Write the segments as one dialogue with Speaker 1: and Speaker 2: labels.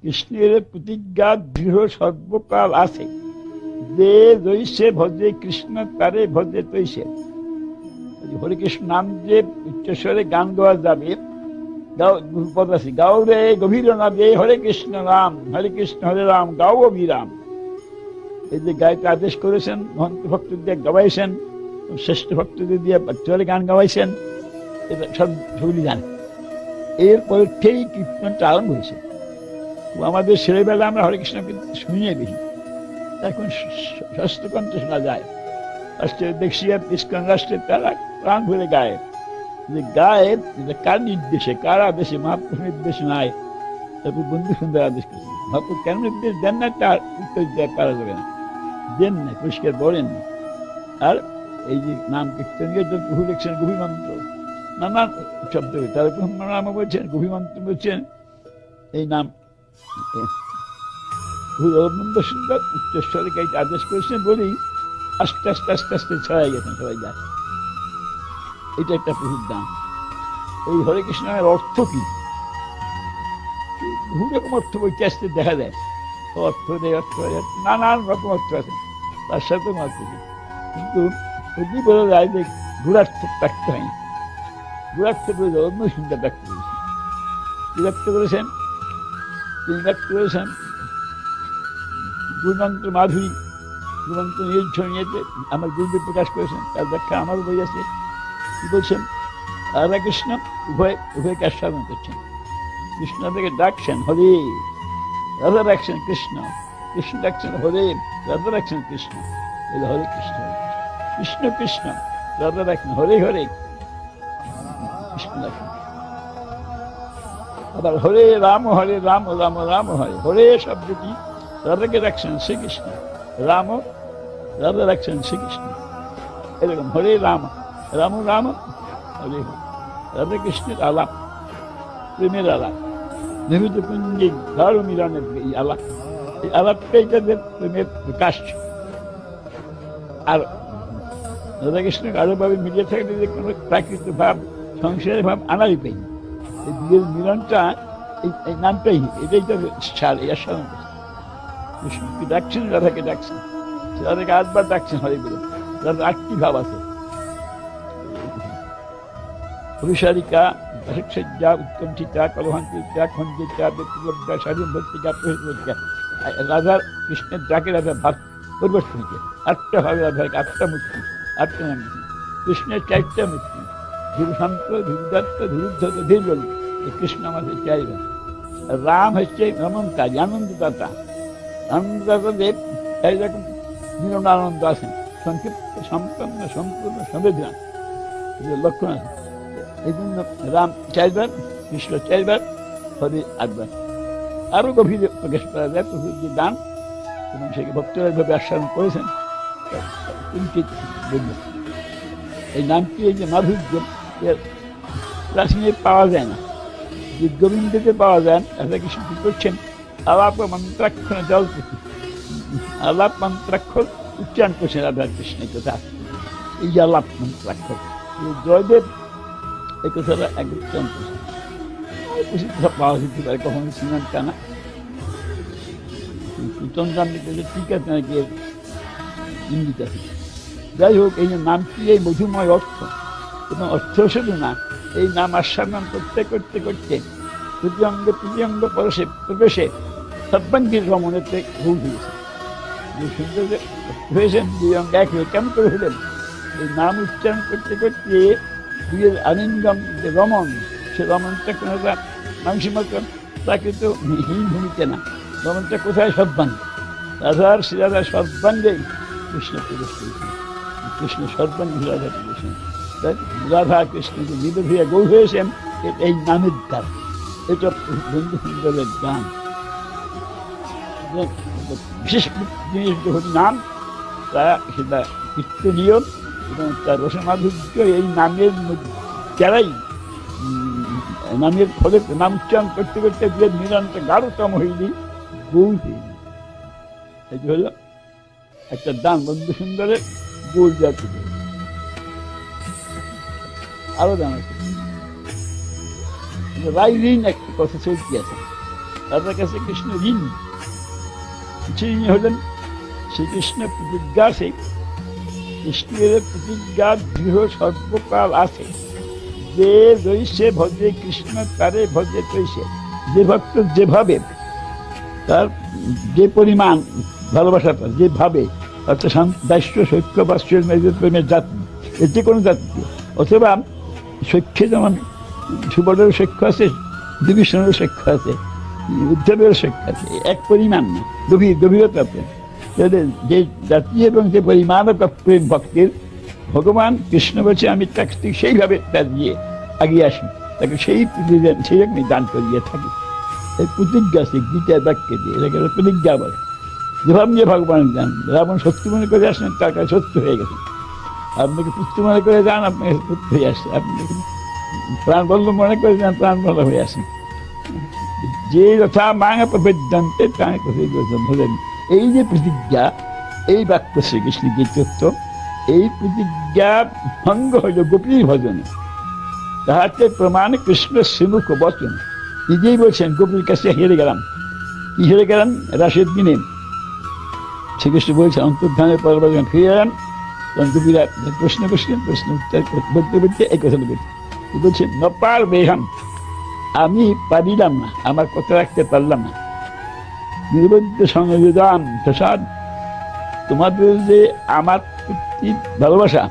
Speaker 1: কৃষ্ণের প্রতিজ্ঞা দৃঢ় সর্বকাল আছে, যে জৈসে ভজে কৃষ্ণ তারে ভজে তৈসে। হরে কৃষ্ণ নাম যে উচ্চস্বরে গান গাওয়া যাবে, পদ আছে, গাও রে গভীর নামে হরে কৃষ্ণ রাম, হরে কৃষ্ণ হরে রাম, গাও অভিরাম। এই যে গায়ক আদেশ করেছেন, মহন্ত ভক্তদের গাওয়াইছেন, শ্রেষ্ঠ ভক্তদের দিয়ে চলে গান গাওয়াইছেন, এটা সব সবই জানে। এরপর সেই কীর্তনটা আরম্ভ হয়েছে। আমাদের ছেলেবেলা আমরা হরে কৃষ্ণ কিন্তু শুনিয়ে দেখি, এখন ষষ্ঠ কণ্ঠে শোনা যায়। রাষ্ট্রের দেখিয়া ইস্কন রাষ্ট্রের তারা প্রাণ ভরে গায়ে, যে গায়ে কার নির্দেশে, কার আদেশে, মহাপ্রভুর নির্দেশ নাই। তারপর বন্ধু সুন্দর আদেশ করেছেন, মহাপ্রভু কেন নির্দেশ দেন না তার উত্তর দেওয়া পারা যাবে না, দেন না, পরিষ্কার বলেন না। আর এই যে নাম কীর্তনীয় প্রভু লিখছেন গভীর মন্ত্র, নানান শব্দ, তার নাম বলছেন, গভীর মন্ত্র বলছেন। এই নাম অরবিন্দ সুন্দর উচ্চস্বরে গাইতে আদেশ করেছেন বলেই আস্তে আস্তে আস্তে আস্তে ছড়াই গেছেন, সবাই যায়। এটা একটা প্রভুর দান। এই হরে কৃষ্ণের অর্থ কি? বহু রকম অর্থ বইতে আসতে দেখা যায়, অর্থ দেয়, অর্থ নানান রকম অর্থ আছে, তার সাথে অর্থ কি, কিন্তু যদি বলা যায় যে গুণার্থ ব্যক্ত হয়নি, গুণার্থ বলে অন্য সুন্দর ব্যক্ত করেছেন। কি ব্যক্ত করেছেন? তিনি ব্যক্ত করেছেন গুণমন্ত্র মাধুরী, গুণমন্ত্র নির্ঝরিয়েতে আমার গুরুদেব প্রকাশ করেছেন, তার ব্যাখ্যা আমার বই আছে। কি বলছেন? রাধা কৃষ্ণ উভয়কে আস্বাদন করছেন। কৃষ্ণ থেকে ডাকছেন হরে, রাধা ডাকছেন কৃষ্ণ, কৃষ্ণ ডাকছেন হরে, রাধা ডাকছেন কৃষ্ণ। এটা হরে কৃষ্ণ, কৃষ্ণ কৃষ্ণ, রাধা ডাকছেন হরে হরে, কৃষ্ণ ডাকছেন। আবার হরে রাম রাম রাম হরে, হরে শব্দটি রাধাকে রাখছেন শ্রীকৃষ্ণ, রাম রাধা রাখছেন শ্রীকৃষ্ণ। এরকম হরে রাম রাম রাম হরে হরে, রাধা কৃষ্ণের আলাপ, প্রেমের আলাপ, নিমিত কুঞ্জে ধারু মিলনের এই আলাপ, এই আলাপটাই তাদের প্রেমের প্রকাশ। আর রাধা কৃষ্ণকে আরোভাবে মিলিয়ে থাকলে যে কোনো প্রাকৃতিক ভাব, সংসারের ভাব আনারই পাই। এই দুয়ের মিলনটা, এই নামটাই, এটাই তাদের সার, এই আস্বাদন করছে। কৃষ্ণকে ডাকছেন, রাধাকে ডাকছেন, রাধাকে 8 বার ডাকছেন হরে বলে। রাধা 8টি ভাব আছে, অভিসারিকা, সজ্জা, উৎকণ্ঠিতা, কলহান্তিকা, খঞ্জিতা, ব্যক্তিলব্ধা, স্বাধীনভক্তিকা, প্রহিতভক্তিকা। রাধার কৃষ্ণের ডাকে রাধার ভাব পরিবর্তন হয়েছে। 8টা ভাবে রাধার, 8টা মূর্তি, 8টা নাম। কৃষ্ণের 4টা মূর্তি, ধীরশান্ত, ধীরদত্ত, ধীরুদ্ধত, ধীরবলী। কৃষ্ণ আমাদের 4 ভাব। রাম হচ্ছে রমণকারী, আনন্দদাতা। আনন্দদাতা দেব এইরকম মিলন আনন্দ আছেন, সংক্ষিপ্ত, সম্পন্ন, সম্পূর্ণ, সংবেদনা, লক্ষণ আছে। এই জন্য রাম 4 বার, কৃষ্ণ 4 বার, হরে 8 বার। আরো গভীরে প্রকাশ করা যায় প্রভুর যে দান, এবং সেকে ভক্তরা ভাবে আস্বাদন করেছেন। এই নামটি, এই যে মাধুর্য, প্রাচীনে পাওয়া যায় না, যে গোবিন্দকে পাওয়া যায়। রাধা কৃষ্ণ কি করছেন? আলাপ মন্ত্রাক্ষর জল প্রতি, আলাপ মন্ত্রাক্ষর উচ্চারণ করছেন রাধা কৃষ্ণের কথা। এই যে আলাপ মন্ত্রাক্ষর, জয়দেব এই কথাটা এক উচ্চারণ করছেন। পাওয়া যেতে পারে কখনো সীমান্ত না, ঠিক আছে নাকি ইঙ্গিত আছে। যাই হোক, এই নামটি, এই মধুময় অর্থ, এবং অর্থ শুধু না, এই নাম আস্বাদন করতে করতে করতে প্রতিঅঙ্গ প্রবেশে সর্বাঙ্গীর রমণেতে ভুল হয়েছে। যে সুন্দর হয়েছেন, 2 অঙ্গ এক হয়ে কেমন করে হলেন? এই নাম উচ্চারণ করতে করতে দুইয়ের আলিঙ্গন যে রমণ, সে রমণটা কোনো একটা মানুষের মতো প্রাকৃত হীন ভূমিতে না, রমণটা কোথায়? সর্বাঙ্গে। রাধার শ্রীরাধার সর্বাঙ্গে কৃষ্ণ প্রবেশ করেছেন, কৃষ্ণ সর্বাঙ্গে রাধা করেছেন। রাধা কৃষ্ণকে বিরোধ হয়ে গৌর হয়েছেন এই নামের দ্বারা। এটা বন্ধু সুন্দরের গান। বিশেষ জিনিস যখন নাম, তা সেটা কীর্তনীয়, এবং তার রসমাধুর্য এই নামের যারাই নামের ফলে নাম উচ্চারণ করতে করতে যে মিলনটা গাঢ়তম হইলি, গৌর হইলি। এটা হলো একটা দান, বন্ধু সুন্দরের গৌর জাতি। আরো দান আছে, রাইরিং একটা কথা চলতে আছে। তাদের কাছে কৃষ্ণ ঋণ। কিছু ঋণ হলেন শ্রীকৃষ্ণ প্রতিজ্ঞা আছে, কৃষ্ণের প্রতিজ্ঞা দৃঢ় সর্বকাল আছে, যে রইছে ভজে কৃষ্ণ তারে ভজে তৈছে। যে ভক্ত যেভাবে, তার যে পরিমাণ ভালোবাসাটা যেভাবে, অর্থাৎ দাস্য সৈক্য বাস্যের মেজর প্রেমের জাতি, এর যে কোনো জাতিকে, অথবা সৈক্যে যেমন সুবর্ণের সৈক্য আছে, বিভীষণের সৈক্য আছে, উদ্ধবের সৈক্য আছে, এক পরিমাণ না, গভীরতাতে যে জাতি এবং যে পরিমাণ প্রেম ভক্তির, ভগবান কৃষ্ণ বলছে আমি তাকে ঠিক সেইভাবে তার দিয়ে আগিয়ে আসি, তাকে সেইরকমই দান করিয়ে থাকি। এই প্রতিজ্ঞা আছে গীতার বাক্যে দিয়ে, এটাকে প্রতিজ্ঞা বলে। যেভাবে যে ভগবানের দান, রাবণ শত্রু মনে করে আসেন, তার কাছে শত্রু হয়ে গেছেন। আপনাকে পুত্র মনে করে যান, আপনার কাছে পুত্র হয়ে আসছে। আপনি প্রাণ বল্ল মনে করে যান, প্রাণ বল্ল হয়ে আসেন। যে যথা মাঙা প্রবেদ্যান্তে প্রাণ হলেন। এই যে প্রতিজ্ঞা, এই বাক্য শ্রীকৃষ্ণ গীতত্ব, এই প্রতিজ্ঞা ভঙ্গ হইল গোপীর ভজনে, তাহাতে প্রমাণ কৃষ্ণ শ্রীমুখ বচন। নিজেই বলছেন গোপীর কাছে হেরে গেলাম। কি হেরে গেলাম? রাসের দিনে শ্রীকৃষ্ণ বলছেন অন্তর্ধানের পর ফিরে এলাম, তখন গোপীরা প্রশ্ন করছিলেন, প্রশ্ন উত্তর বলতে বলতে এই কথা বলছেন নপার বেহান, আমি পারিলাম না, আমার কথা রাখতে পারলাম না। নির্বদ্ধ সংবেদন প্রসাদ, তোমাদের যে আমার প্রতি ভালোবাসা,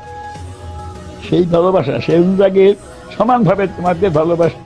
Speaker 1: সেই ভালোবাসা, সেই অনুরাগের সমানভাবে তোমাদের ভালোবাসা